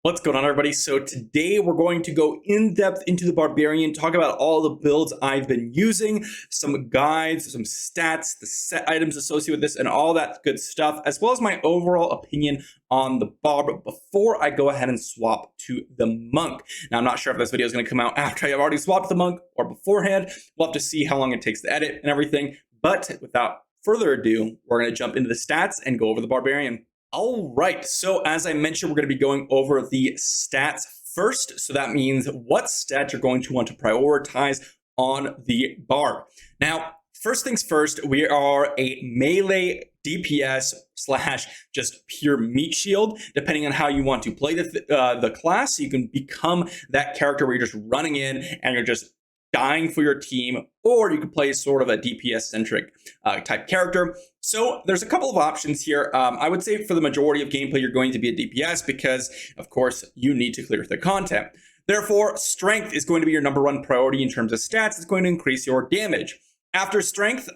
What's going on, everybody? So today we're going to go in depth into the Barbarian, talk about all the builds I've been using, some guides, some stats, the set items associated with this, and all that good stuff, as well as my overall opinion on the Barb before I go ahead and swap to the Monk. Now, I'm not sure if this video is going to come out after I've already swapped the Monk or beforehand. We'll have to see how long it takes to edit and everything. But without further ado, we're going to jump into the stats and go over the Barbarian. All right, so as I mentioned, we're going to be going over the stats first. So that means what stats you're going to want to prioritize on the Barb. Now, first things first, we are a melee DPS / just pure meat shield, depending on how you want to play the class. So you can become that character where you're just running in and you're just dying for your team, or you could play sort of a DPS-centric type character. So there's a couple of options here. I would say for the majority of gameplay, you're going to be a DPS because, of course, you need to clear the content. Therefore, strength is going to be your #1 priority in terms of stats. It's going to increase your damage. After strength,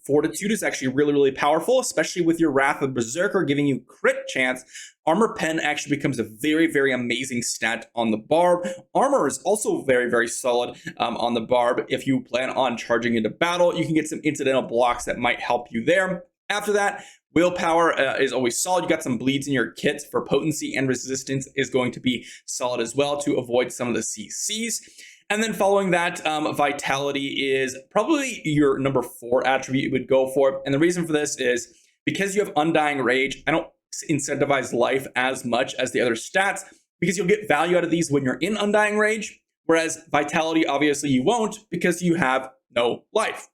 fortitude is actually really powerful, especially with your Wrath of Berserker giving you crit chance. Armor pen actually becomes a very amazing stat on the Barb. Armor is also very solid on the Barb. If you plan on charging into battle, you can get some incidental blocks that might help you there. After that, willpower is always solid. You got some bleeds in your kit for potency, and resistance is going to be solid as well to avoid some of the CCs. And then following that, vitality is probably your #4 attribute you would go for. And the reason for this is because you have Undying Rage, I don't incentivize life as much as the other stats because you'll get value out of these when you're in Undying Rage, whereas vitality, obviously you won't because you have no life.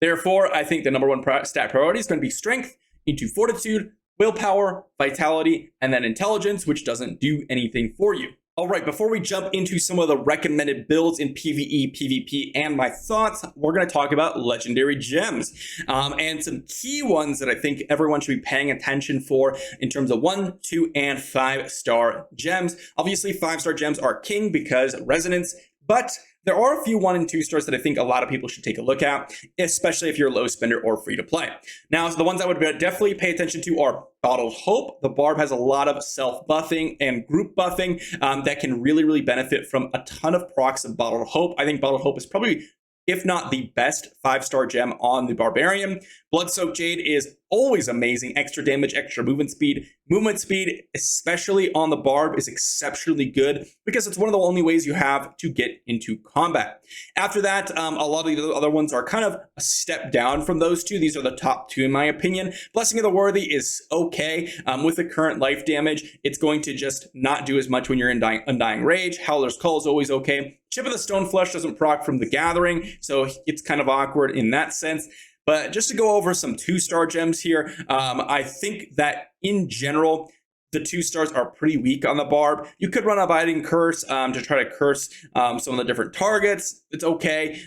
Therefore, I think the #1 stat priority is going to be strength into fortitude, willpower, vitality, and then intelligence, which doesn't do anything for you. All right, before we jump into some of the recommended builds in PvE, PvP, and my thoughts, we're going to talk about legendary gems and some key ones that I think everyone should be paying attention for in terms of 1, 2, and 5-star gems. Obviously, 5-star gems are king because resonance, but there are a few 1 and 2 stars that I think a lot of people should take a look at, especially if you're a low spender or free to play. Now, so the ones I would definitely pay attention to are Bottled Hope. The Barb has a lot of self-buffing and group buffing that can really benefit from a ton of procs of Bottled Hope. I think Bottled Hope is probably, if not the best 5-star gem on the Barbarian. Blood-Soaked Jade is always amazing. Extra damage, extra movement speed. Movement speed, especially on the Barb, is exceptionally good because it's one of the only ways you have to get into combat. After that, a lot of the other ones are kind of a step down from those two. These are the top 2 in my opinion. Blessing of the Worthy is okay. With the current life damage, it's going to just not do as much when you're in Undying Rage. Howler's Call is always okay. Chip of the Stoneflesh doesn't proc from the Gathering, so it's kind of awkward in that sense. But just to go over some 2-star gems here, I think that in general, the 2 stars are pretty weak on the Barb. You could run a Abiding Curse to try to curse some of the different targets. It's okay.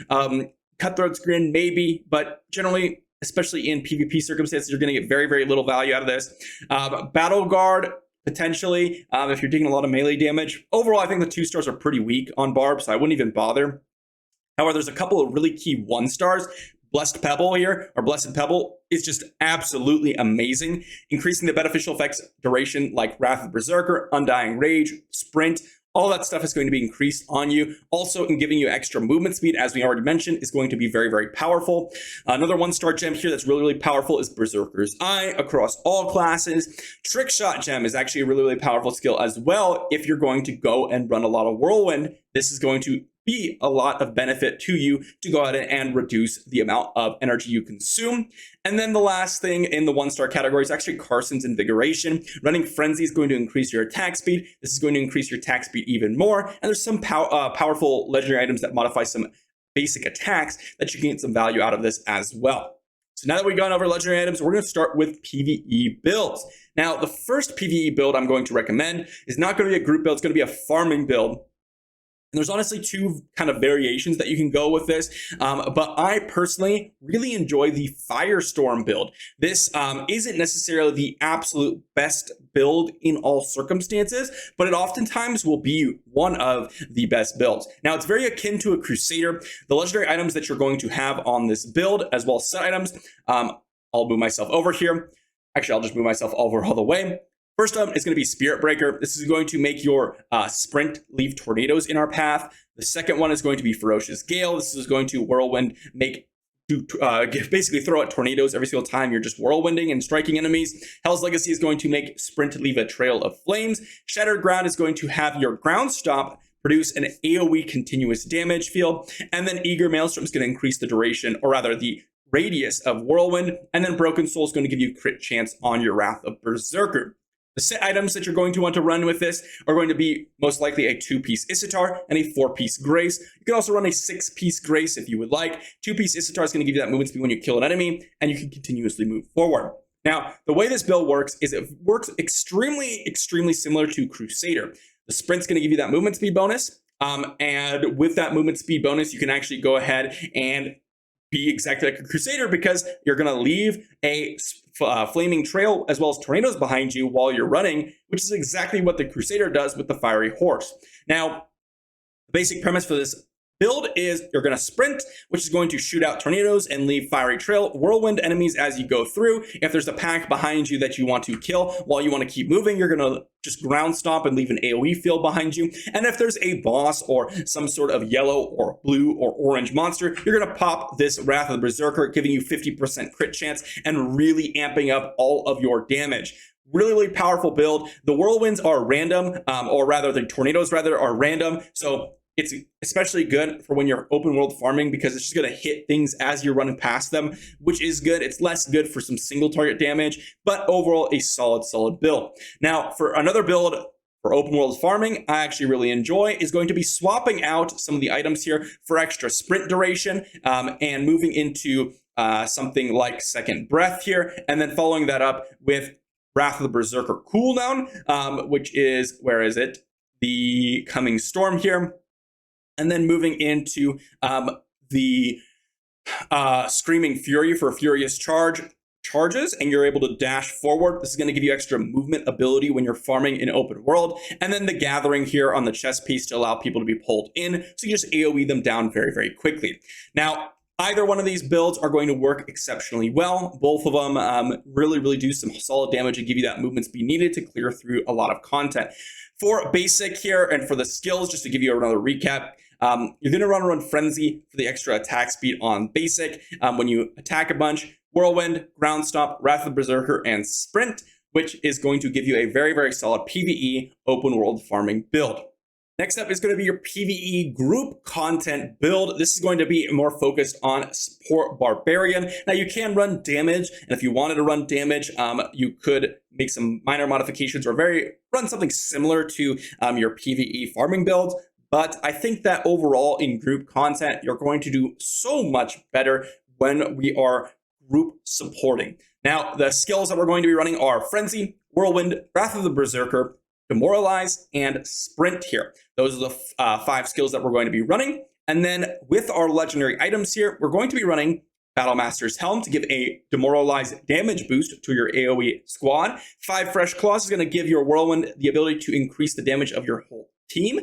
Cutthroat's Grin, maybe, but generally, especially in PvP circumstances, you're going to get very little value out of this. Battle Guard, potentially, if you're taking a lot of melee damage. Overall, I think the 2 stars are pretty weak on Barb, so I wouldn't even bother. However, there's a couple of really key 1 stars. Blessed Pebble here, or Blessed Pebble, is just absolutely amazing. Increasing the beneficial effects duration like Wrath of Berserker, Undying Rage, Sprint, all that stuff is going to be increased on you. Also, in giving you extra movement speed, as we already mentioned, is going to be very powerful. Another 1-star gem here that's really powerful is Berserker's Eye across all classes. Trick Shot gem is actually a really powerful skill as well. If you're going to go and run a lot of Whirlwind, this is going to be a lot of benefit to you to go ahead and reduce the amount of energy you consume. And then the last thing in the 1-star category is actually Carson's Invigoration. Running Frenzy is going to increase your attack speed. This is going to increase your attack speed even more. And there's some powerful legendary items that modify some basic attacks that you can get some value out of this as well. So now that we've gone over legendary items, we're going to start with PvE builds. Now, the first PvE build I'm going to recommend is not going to be a group build. It's going to be a farming build. And there's honestly 2 kind of variations that you can go with this, but I personally really enjoy the Firestorm build. This isn't necessarily the absolute best build in all circumstances, but it oftentimes will be one of the best builds. Now, it's very akin to a Crusader. The legendary items that you're going to have on this build, as well as set items, I'll move myself over here. Actually, I'll just move myself over all the way. First up is going to be Spirit Breaker. This is going to make your sprint leave tornadoes in our path. The second one is going to be Ferocious Gale. This is going to whirlwind basically throw out tornadoes every single time you're just whirlwinding and striking enemies. Hell's Legacy is going to make sprint leave a trail of flames. Shattered Ground is going to have your ground stop produce an AoE continuous damage field. And then Eager Maelstrom is going to increase the duration, or rather the radius of whirlwind. And then Broken Soul is going to give you crit chance on your Wrath of Berserker. The set items that you're going to want to run with this are going to be most likely a 2-piece Issatar and a 4-piece Grace. You can also run a 6-piece Grace if you would like. 2-piece Issatar is going to give you that movement speed when you kill an enemy, and you can continuously move forward. Now, the way this build works is it works extremely similar to Crusader. The sprint's going to give you that movement speed bonus, and with that movement speed bonus, you can actually go ahead and be exactly like a Crusader, because you're going to leave a flaming trail as well as tornadoes behind you while you're running, which is exactly what the Crusader does with the Fiery Horse. Now, the basic premise for this build is you're going to sprint, which is going to shoot out tornadoes and leave fiery trail, whirlwind enemies as you go through. If there's a pack behind you that you want to kill while you want to keep moving, you're going to just ground stomp and leave an AoE field behind you. And if there's a boss or some sort of yellow or blue or orange monster, you're going to pop this Wrath of the Berserker, giving you 50% crit chance and really amping up all of your damage. Really powerful build. The whirlwinds are random, or rather the tornadoes are random. So it's especially good for when you're open world farming, because it's just going to hit things as you're running past them, which is good. It's less good for some single target damage, but overall a solid build. Now, for another build for open world farming I actually really enjoy is going to be swapping out some of the items here for extra sprint duration, and moving into something like Second Breath here, and then following that up with Wrath of the Berserker cooldown, which is, where is it? The Coming Storm here. And then moving into the Screaming Fury for Furious charges, and you're able to dash forward. This is going to give you extra movement ability when you're farming in open world. And then the Gathering here on the chest piece to allow people to be pulled in, so you just AoE them down very quickly. Now, either one of these builds are going to work exceptionally well. Both of them really do some solid damage and give you that movement speed needed to clear through a lot of content. For basic here and for the skills, just to give you another recap, you're going to run Frenzy for the extra attack speed on basic. When you attack a bunch, Whirlwind, Ground Stomp, Wrath of the Berserker, and Sprint, which is going to give you a very solid PvE open world farming build. Next up is going to be your PvE group content build. This is going to be more focused on support Barbarian. Now, you can run damage, and if you wanted to run damage, you could make some minor modifications or run something similar to your PvE farming build. But I think that overall in group content, you're going to do so much better when we are group supporting. Now, the skills that we're going to be running are Frenzy, Whirlwind, Wrath of the Berserker, Demoralize, and Sprint here. Those are the 5 skills that we're going to be running. And then with our legendary items here, we're going to be running Battlemaster's Helm to give a Demoralize damage boost to your AoE squad. 5 Fresh Claws is going to give your Whirlwind the ability to increase the damage of your whole team.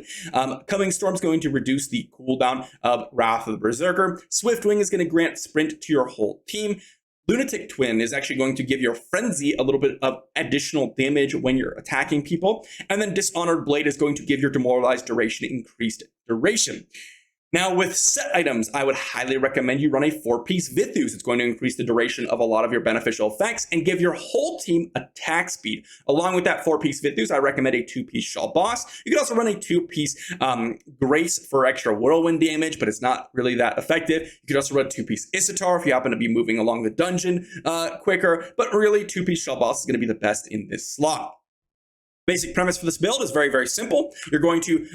Coming Storm is going to reduce the cooldown of Wrath of the Berserker. Swift Wing is going to grant Sprint to your whole team. Lunatic Twin is actually going to give your Frenzy a little bit of additional damage when you're attacking people. And then Dishonored Blade is going to give your Demoralized duration increased duration. Now, with set items, I would highly recommend you run a 4-piece Vithus. It's going to increase the duration of a lot of your beneficial effects and give your whole team attack speed. Along with that 4-piece Vithus, I recommend a 2-piece Shaw Boss. You can also run a 2-piece Grace for extra whirlwind damage, but it's not really that effective. You could also run a 2-piece Issatar if you happen to be moving along the dungeon quicker, but really 2-piece Shaw Boss is going to be the best in this slot. Basic premise for this build is very simple. You're going to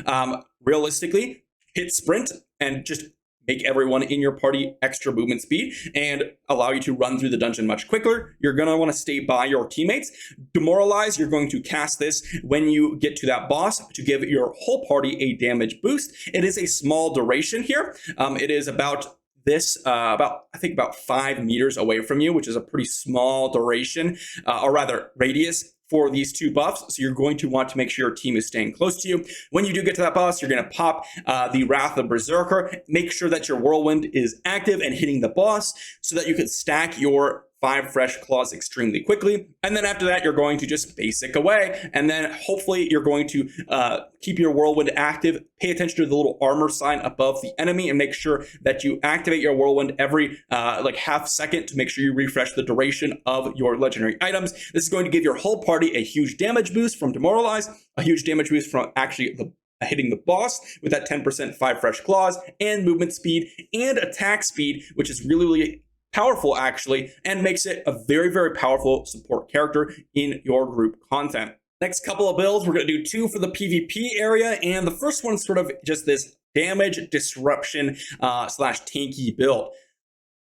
realistically hit Sprint and just make everyone in your party extra movement speed and allow you to run through the dungeon much quicker. You're going to want to stay by your teammates. Demoralize, you're going to cast this when you get to that boss to give your whole party a damage boost. It is a small duration here. It is about this, I think about 5 meters away from you, which is a pretty small duration, or rather radius for these 2 buffs. So you're going to want to make sure your team is staying close to you. When you do get to that boss, you're going to pop the Wrath of Berserker. Make sure that your Whirlwind is active and hitting the boss so that you can stack your 5 fresh claws extremely quickly. And then after that, you're going to just basic away. And then hopefully you're going to keep your whirlwind active. Pay attention to the little armor sign above the enemy and make sure that you activate your whirlwind every like half second to make sure you refresh the duration of your legendary items. This is going to give your whole party a huge damage boost from Demoralize, a huge damage boost from actually hitting the boss with that 10% 5 fresh claws, and movement speed and attack speed, which is really powerful actually, and makes it a very powerful support character in your group content. Next couple of builds, we're going to do 2 for the PvP area, and the first one's sort of just this damage disruption slash tanky build.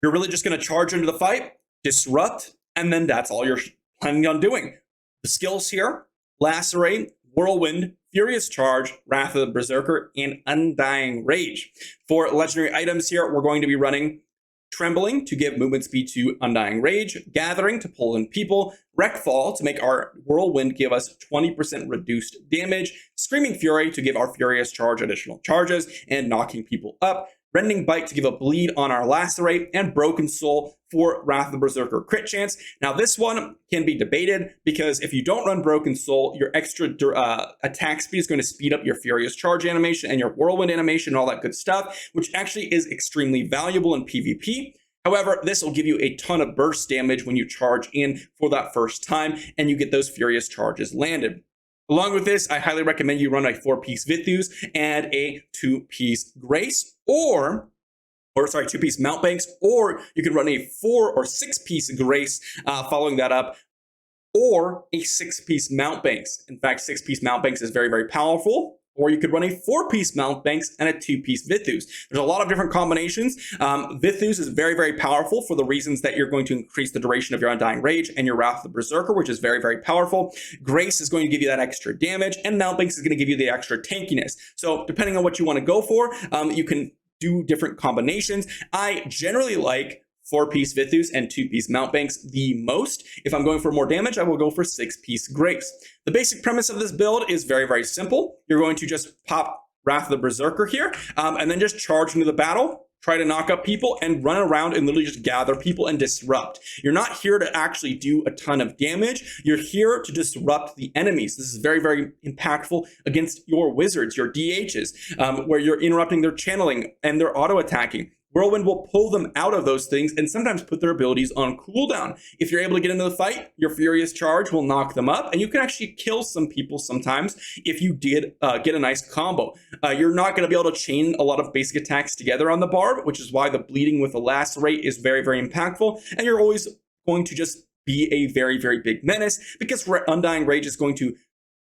You're really just going to charge into the fight, disrupt, and then that's all you're planning on doing. The skills here: Lacerate, Whirlwind, Furious Charge, Wrath of the Berserker, and Undying Rage. For legendary items here, we're going to be running Trembling to give movement speed to Undying Rage, Gathering to pull in people, Wreckfall to make our Whirlwind give us 20% reduced damage, Screaming Fury to give our Furious Charge additional charges and knocking people up, Rending Bite to give a bleed on our Lacerate, and Broken Soul for Wrath of the Berserker crit chance. Now this one can be debated because if you don't run Broken Soul, your extra attack speed is going to speed up your Furious Charge animation and your Whirlwind animation and all that good stuff, which actually is extremely valuable in PvP. However, this will give you a ton of burst damage when you charge in for that first time and you get those Furious Charges landed. Along with this, I highly recommend you run a 4-piece Vithus and a 2-piece Grace, or 2-piece Mountbanks, or you can run a 4 or 6-piece Grace following that up, or a 6-piece Mountbanks. In fact, 6-piece Mountbanks is very powerful. Or you could run a 4-piece Mountbanks and a 2-piece Vithus. There's a lot of different combinations. Vithus is very powerful for the reasons that you're going to increase the duration of your Undying Rage and your Wrath of the Berserker, which is very powerful. Grace is going to give you that extra damage, and Mountbanks is going to give you the extra tankiness. So depending on what you want to go for, you can do different combinations. I generally like 4-piece Vithus and 2-piece Mountbanks the most. If I'm going for more damage, I will go for 6-piece Grace. The basic premise of this build is very simple. You're going to just pop Wrath of the Berserker here, and then just charge into the battle, try to knock up people, and run around and literally just gather people and disrupt. You're not here to actually do a ton of damage. You're here to disrupt the enemies. This is very impactful against your wizards, your DHs, where you're interrupting their channeling and their auto-attacking. Whirlwind will pull them out of those things and sometimes put their abilities on cooldown. If you're able to get into the fight, your Furious Charge will knock them up, and you can actually kill some people sometimes if you did get a nice combo. You're not going to be able to chain a lot of basic attacks together on the Barb, which is why the bleeding with the Lacerate is very impactful, and you're always going to just be a very big menace because Undying Rage is going to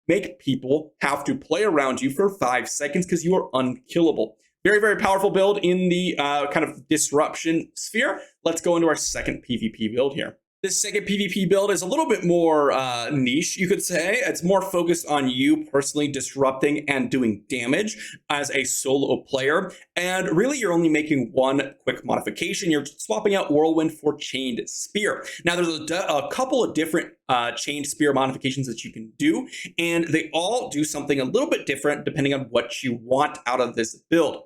make people have to play around you for 5 seconds because you are unkillable. Very powerful build in the kind of disruption sphere. Let's go into our second PvP build here. This second PvP build is a little bit more niche, you could say. It's more focused on you personally disrupting and doing damage as a solo player. And really, you're only making one quick modification. You're swapping out Whirlwind for Chained Spear. Now, there's a couple of different Chained Spear modifications that you can do, and they all do something a little bit different depending on what you want out of this build.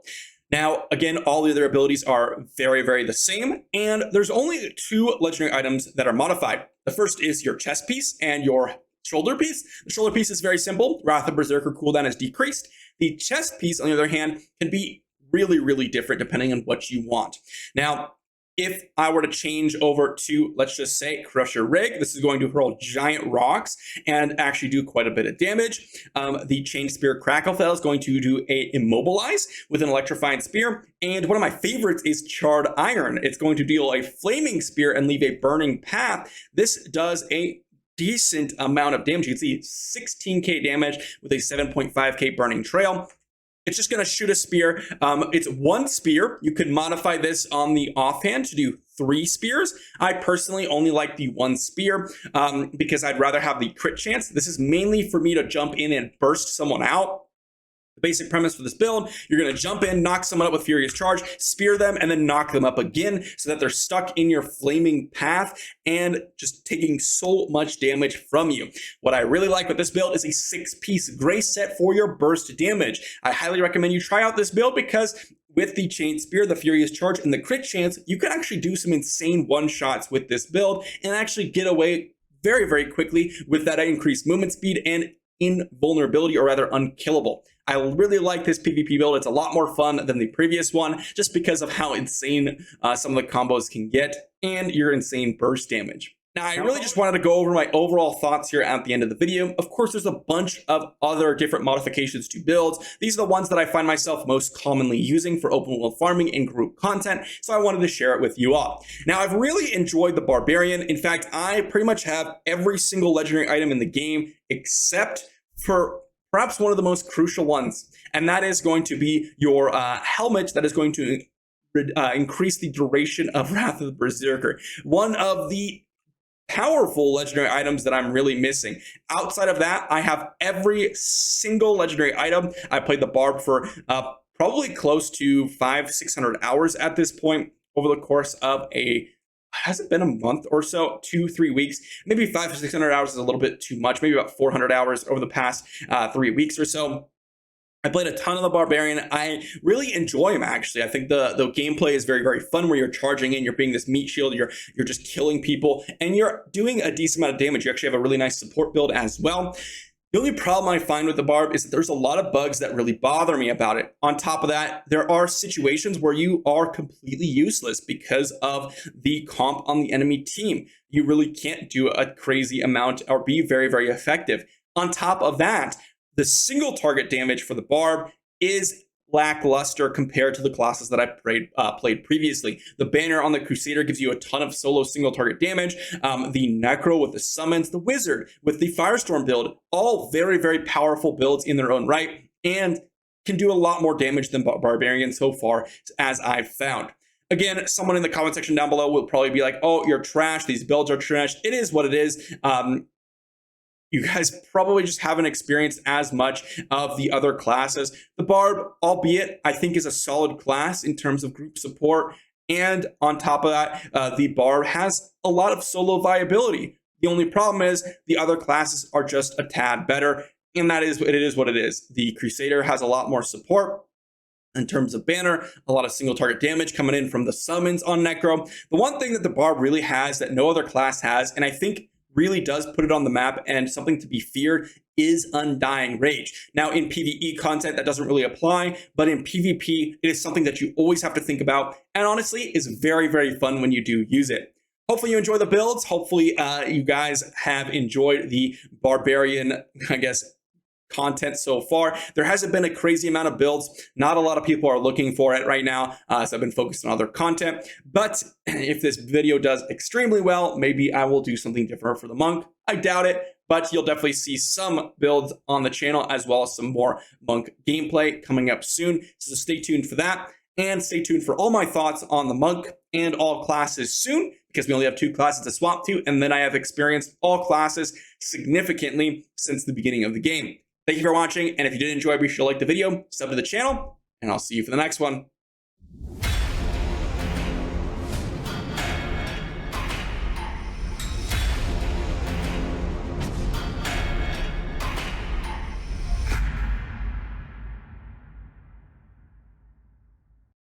Now, again, all the other abilities are very the same, and there's only 2 legendary items that are modified. The first is your chest piece and your shoulder piece. The shoulder piece is very simple. Wrath of Berserker cooldown is decreased. The chest piece, on the other hand, can be really different depending on what you want. Now, if I were to change over to, let's just say, Crusher Rig, this is going to hurl giant rocks and actually do quite a bit of damage. The Chained Spear Cracklefell is going to do a Immobilize with an Electrifying Spear. And one of my favorites is Charred Iron. It's going to deal a Flaming Spear and leave a Burning Path. This does a decent amount of damage. You can see 16k damage with a 7.5k Burning Trail. It's just going to shoot a spear. It's 1 spear. You could modify this on the offhand to do 3 spears. I personally only like the 1 spear because I'd rather have the crit chance. This is mainly for me to jump in and burst someone out. The basic premise for this build, you're going to jump in, knock someone up with Furious Charge, spear them, and then knock them up again so that they're stuck in your flaming path and just taking so much damage from you. What I really like with this build is a 6-piece grace set for your burst damage. I highly recommend you try out this build because with the Chain Spear, the Furious Charge, and the crit chance, you can actually do some insane one-shots with this build and actually get away very, very quickly with that increased movement speed and invulnerability, or rather unkillable. I really like this PvP build. It's a lot more fun than the previous one just because of how insane some of the combos can get and your insane burst damage. Now, I really just wanted to go over my overall thoughts here at the end of the video. Of course, there's a bunch of other different modifications to builds. These are the ones that I find myself most commonly using for open world farming and group content, so I wanted to share it with you all. Now, I've really enjoyed the Barbarian. In fact, I pretty much have every single legendary item in the game except for perhaps one of the most crucial ones, and that is going to be your helmet that is going to increase the duration of Wrath of the Berserker. One of the powerful legendary items that I'm really missing. Outside of that, I have every single legendary item. I played the Barb for probably close to 500-600 hours at this point over the course of has it been a month or so, 2-3 weeks? Maybe 500-600 hours is a little bit too much, maybe about 400 hours over the past 3 weeks or so. I played a ton of the Barbarian. I really enjoy him, actually. I think the gameplay is very, very fun, where you're charging in, you're being this meat shield, you're just killing people, and you're doing a decent amount of damage. You actually have a really nice support build as well. The only problem I find with the Barb is that there's a lot of bugs that really bother me about it. On top of that, there are situations where you are completely useless because of the comp on the enemy team. You really can't do a crazy amount or be very, very effective. On top of that, the single target damage for the Barb is lackluster compared to the classes that I played previously. The Banner on the Crusader gives you a ton of solo single target damage. The Necro with the summons, the Wizard with the Firestorm build, all very, very powerful builds in their own right and can do a lot more damage than Barbarian so far, as I've found. Again, someone in the comment section down below will probably be like, oh, you're trash, these builds are trash. It is what it is. You guys probably just haven't experienced as much of the other classes. The Barb, albeit, I think is a solid class in terms of group support. And on top of that, the Barb has a lot of solo viability. The only problem is the other classes are just a tad better. And it is what it is. The Crusader has a lot more support. In terms of Banner, a lot of single target damage coming in from the summons on Necro. The one thing that the Barb really has that no other class has, and I think really does put it on the map and something to be feared, is Undying Rage. Now, in PvE content, that doesn't really apply, but in PvP, it is something that you always have to think about, and honestly, is very, very fun when you do use it. Hopefully you enjoy the builds. Hopefully you guys have enjoyed the Barbarian, I guess, content so far. There hasn't been a crazy amount of builds. Not a lot of people are looking for it right now, so I've been focused on other content. But if this video does extremely well, maybe I will do something different for the Monk. I doubt it, but you'll definitely see some builds on the channel as well as some more Monk gameplay coming up soon. So stay tuned for that, and stay tuned for all my thoughts on the Monk and all classes soon, because we only have 2 classes to swap to, and then I have experienced all classes significantly since the beginning of the game. Thank you for watching, and if you did enjoy, be sure to like the video, sub to the channel, and I'll see you for the next one.